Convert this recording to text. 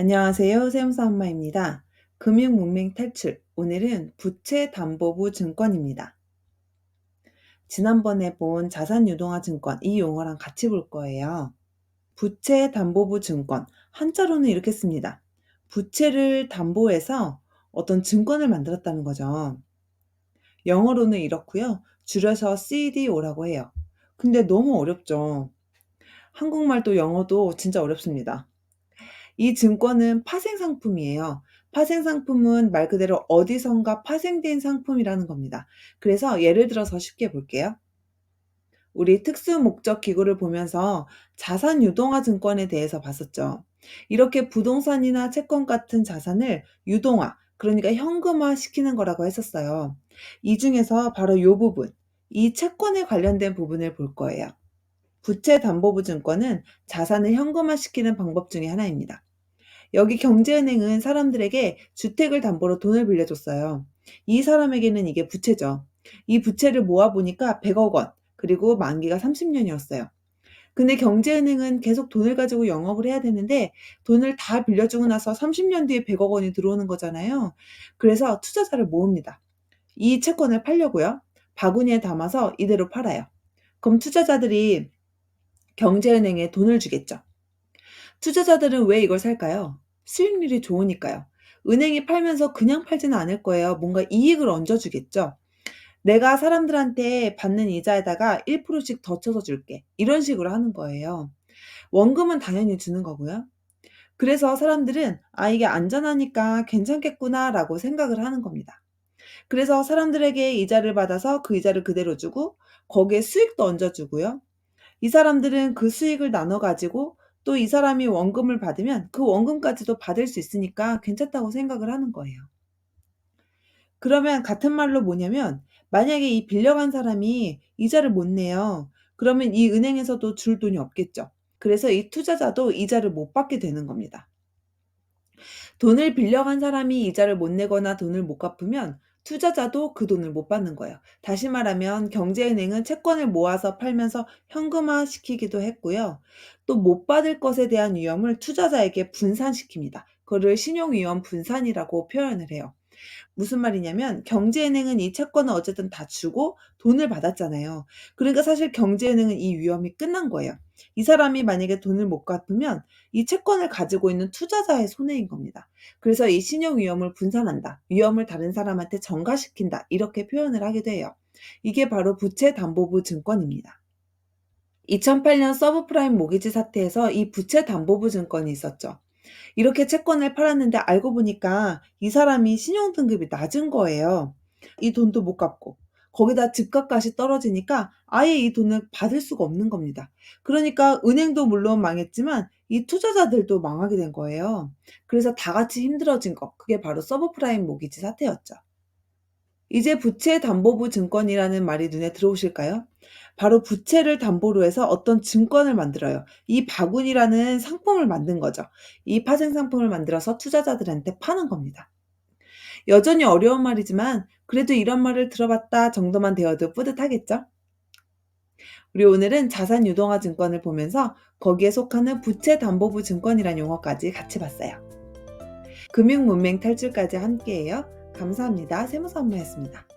안녕하세요. 세무사 엄마입니다. 금융문맹 탈출. 오늘은 부채담보부 증권입니다. 지난번에 본 자산유동화 증권 이 용어랑 같이 볼 거예요. 부채담보부 증권. 한자로는 이렇게 씁니다. 부채를 담보해서 어떤 증권을 만들었다는 거죠. 영어로는 이렇고요. 줄여서 CDO라고 해요. 근데 너무 어렵죠. 한국말도 영어도 진짜 어렵습니다. 이 증권은 파생 상품이에요. 파생 상품은 말 그대로 어디선가 파생된 상품이라는 겁니다. 그래서 예를 들어서 쉽게 볼게요. 우리 특수 목적 기구를 보면서 자산 유동화 증권에 대해서 봤었죠. 이렇게 부동산이나 채권 같은 자산을 유동화, 그러니까 현금화 시키는 거라고 했었어요. 이 중에서 바로 이 부분, 이 채권에 관련된 부분을 볼 거예요. 부채담보부 증권은 자산을 현금화 시키는 방법 중에 하나입니다. 여기 경제은행은 사람들에게 주택을 담보로 돈을 빌려줬어요. 이 사람에게는 이게 부채죠. 이 부채를 모아보니까 100억 원, 그리고 만기가 30년이었어요. 근데 경제은행은 계속 돈을 가지고 영업을 해야 되는데 돈을 다 빌려주고 나서 30년 뒤에 100억 원이 들어오는 거잖아요. 그래서 투자자를 모읍니다. 이 채권을 팔려고요. 바구니에 담아서 이대로 팔아요. 그럼 투자자들이 경제은행에 돈을 주겠죠. 투자자들은 왜 이걸 살까요? 수익률이 좋으니까요. 은행이 팔면서 그냥 팔지는 않을 거예요. 뭔가 이익을 얹어주겠죠. 내가 사람들한테 받는 이자에다가 1%씩 더 쳐서 줄게. 이런 식으로 하는 거예요. 원금은 당연히 주는 거고요. 그래서 사람들은 이게 안전하니까 괜찮겠구나라고 생각을 하는 겁니다. 그래서 사람들에게 이자를 받아서 그 이자를 그대로 주고 거기에 수익도 얹어주고요. 이 사람들은 그 수익을 나눠 가지고 또 이 사람이 원금을 받으면 그 원금까지도 받을 수 있으니까 괜찮다고 생각을 하는 거예요. 그러면 같은 말로 뭐냐면 만약에 이 빌려간 사람이 이자를 못 내요. 그러면 이 은행에서도 줄 돈이 없겠죠. 그래서 이 투자자도 이자를 못 받게 되는 겁니다. 돈을 빌려간 사람이 이자를 못 내거나 돈을 못 갚으면 투자자도 그 돈을 못 받는 거예요. 다시 말하면 경제은행은 채권을 모아서 팔면서 현금화 시키기도 했고요. 또 못 받을 것에 대한 위험을 투자자에게 분산시킵니다. 그거를 신용위험 분산이라고 표현을 해요. 무슨 말이냐면 경제은행은 이 채권을 어쨌든 다 주고 돈을 받았잖아요. 그러니까 사실 경제은행은 이 위험이 끝난 거예요. 이 사람이 만약에 돈을 못 갚으면 이 채권을 가지고 있는 투자자의 손해인 겁니다. 그래서 이 신용 위험을 분산한다. 위험을 다른 사람한테 전가시킨다. 이렇게 표현을 하기도 해요. 이게 바로 부채담보부 증권입니다. 2008년 서브프라임 모기지 사태에서 이 부채담보부 증권이 있었죠. 이렇게 채권을 팔았는데 알고 보니까 이 사람이 신용 등급이 낮은 거예요. 이 돈도 못 갚고. 거기다 집값까지 떨어지니까 아예 이 돈을 받을 수가 없는 겁니다. 그러니까 은행도 물론 망했지만 이 투자자들도 망하게 된 거예요. 그래서 다 같이 힘들어진 거. 그게 바로 서브프라임 모기지 사태였죠. 이제 부채담보부 증권이라는 말이 눈에 들어오실까요? 바로 부채를 담보로 해서 어떤 증권을 만들어요. 이 바구니라는 상품을 만든 거죠. 이 파생 상품을 만들어서 투자자들한테 파는 겁니다. 여전히 어려운 말이지만 그래도 이런 말을 들어봤다 정도만 되어도 뿌듯하겠죠? 우리 오늘은 자산유동화 증권을 보면서 거기에 속하는 부채담보부 증권이란 용어까지 같이 봤어요. 금융문맹 탈출까지 함께해요. 감사합니다. 세무사 엄마였습니다.